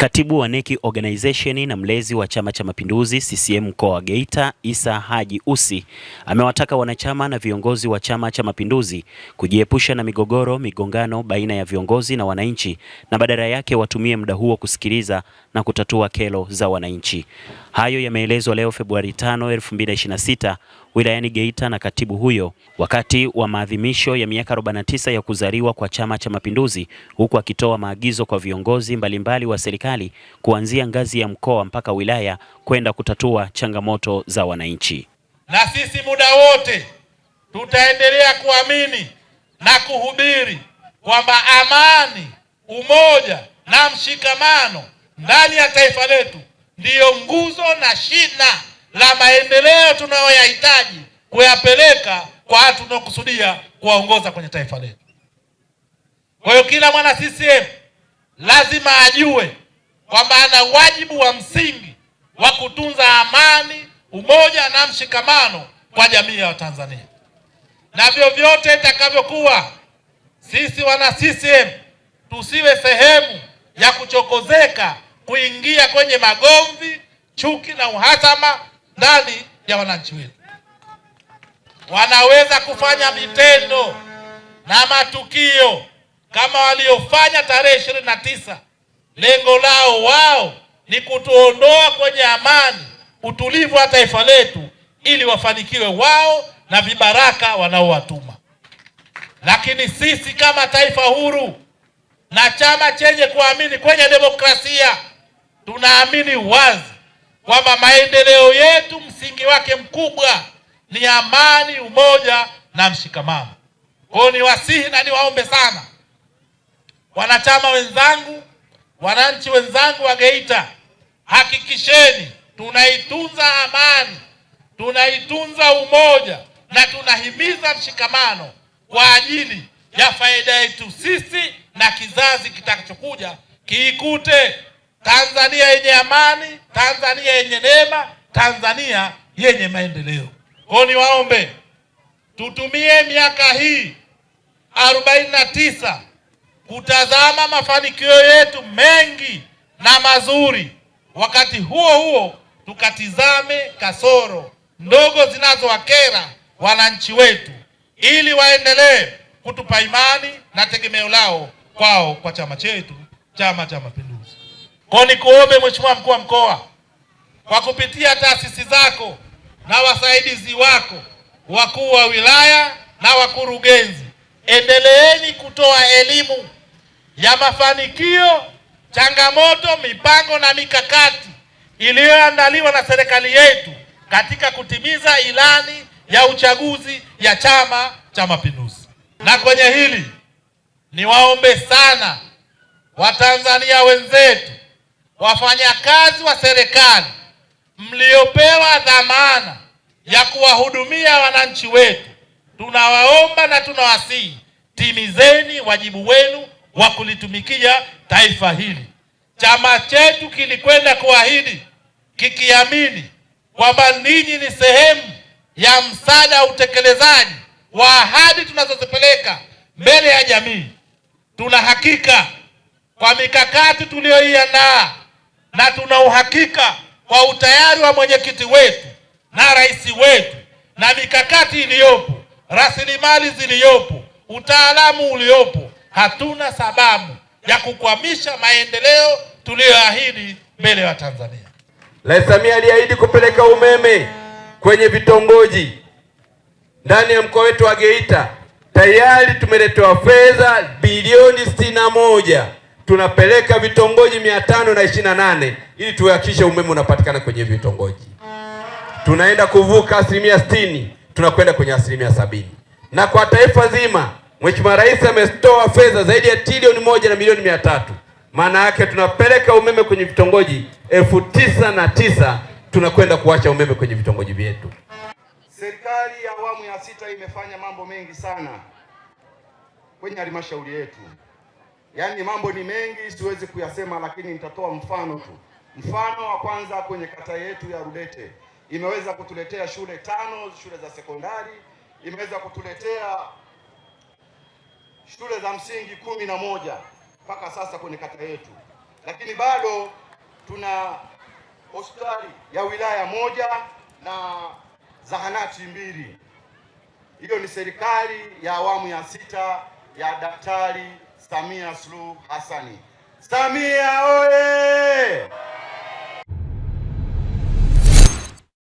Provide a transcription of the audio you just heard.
Katibu wa NEC Organization na mlezi wa Chama cha Mapinduzi CCM mkoa wa Geita, Isa Haji Ussi, amewataka wanachama na viongozi wa Chama cha Mapinduzi kujiepusha na migongano baina ya viongozi na wananchi, na badala yake watumie muda huo kusikiliza na kutatua kero za wananchi. Hayo yameelezwa leo Februari 5, 2026 wilayani Geita na katibu huyo wakati wa maadhimisho ya miaka 49 ya kuzaliwa kwa Chama cha Mapinduzi, huku akitoa maagizo kwa viongozi mbalimbali wa serikali kuanzia ngazi ya mkoa mpaka wilaya kwenda kutatua changamoto za wananchi. Na sisi muda wote tutaendelea kuamini na kuhubiri kwamba amani, umoja na mshikamano ndani ya taifa letu ndiyo nguzo na shina la maendeleo tunayoyahitaji kuyapeleka kwa watu tunaokusudia kuwaongoza kwenye taifa letu. Kwa hiyo kila mwana CCM lazima ajue kwamba ana wajibu wa msingi wa kutunza amani, umoja na mshikamano kwa jamii ya Watanzania. Na vyovyote itakavyokuwa, sisi wana CCM tusiwe sehemu ya kuchokozeka kuingia kwenye magomvi, chuki na uhasama ndani ya wananchi wetu. Wanaweza kufanya vitendo na matukio kama waliofanya tarehe 29. Lengo lao wao ni kutuondoa kwenye amani, utulivu wa taifa letu, ili wafanikiwe wao na vibaraka wanaowatuma. Lakini sisi kama taifa huru na chama chenye kuamini kwenye demokrasia, tunaamini wazi kwamba maendeleo yetu msingi wake mkubwa ni amani, umoja na mshikamano. Kwa hiyo niwasihi na niwaombe sana wanachama wenzangu, wananchi wenzangu wa Geita, hakikisheni tunaitunza amani, tunaitunza umoja na tunahimiza mshikamano kwa ajili ya faida yetu sisi na kizazi kitakachokuja kiikute Tanzania yenye amani, Tanzania yenye neema, Tanzania yenye maendeleo. Kwa niwaombe tutumie miaka hii 49 kutazama mafanikio yetu mengi na mazuri. Wakati huo huo tukatizame kasoro ndogo zinazowakera wananchi wetu, ili waendelee kutupa imani na tegemeo lao kwao kwa chama chetu, Chama cha Mapinduzi. Kwa nikuombe Mheshimiwa Mkuu wa Mkoa, kwa kupitia taasisi zako na wasaidizi wako, wakuu wa wilaya na wakurugenzi, endeleeni kutoa elimu ya mafanikio, changamoto, mipango na mikakati iliyoandaliwa na serikali yetu katika kutimiza ilani ya uchaguzi ya Chama cha Mapinduzi. Na kwenye hili niwaombe sana Watanzania wenzetu, wafanyakazi wa serikali mliopewa dhamana ya kuwahudumia wananchi wetu, tunawaomba na tunawasihi, timizeni wajibu wenu wa kulitumikia taifa hili. Chama chetu kilikwenda kuahidi kikiamini kwamba ninyi ni sehemu ya msaada wa utekelezaji wa ahadi tunazozipeleka mbele ya jamii. Tuna hakika kwa mikakati tuliyoiandaa na tuna uhakika kwa utayari wa mwenyekiti wetu na rais wetu na mikakati iliyopo, rasilimali ziliyopo, utaalamu uliopo, hatuna sababu ya kukwamisha maendeleo tuliyoahidi mbele ya Tanzania. Rais Samia aliahidi kupeleka umeme kwenye vitongoji ndani ya mkoa wetu wa Geita. Tayari tumeletewa fedha bilioni 61. Tunapeleka vitongoji 528 ili tuhakikishe umeme unapatikana kwenye vitongoji. Tunaenda kuvuka 60%, tunakwenda kwenye 70%. Na kwa taifa zima, Mheshimiwa Rais ametoa fedha zaidi ya trilioni 1 na milioni 300. Maana yake tunapeleka umeme kwenye vitongoji 9,009, tunakwenda kuacha umeme kwenye vitongoji vyetu. Serikali ya awamu ya 6 imefanya mambo mengi sana kwenye halmashauri yetu. Yaani mambo ni mengi, siwezi kuyasema, lakini nitatoa mfano tu. Mfano wa kwanza, kwenye kata yetu ya Rudete imeweza kutuletea shule 5, shule za sekondari, imeweza kutuletea shule za msingi 11 mpaka sasa kwenye kata yetu. lakini bado tuna hospitali ya wilaya moja na zahanati 2. Hiyo ni serikali ya awamu ya 6 ya Daktari Samia Suluhu Hassani. Samia oye!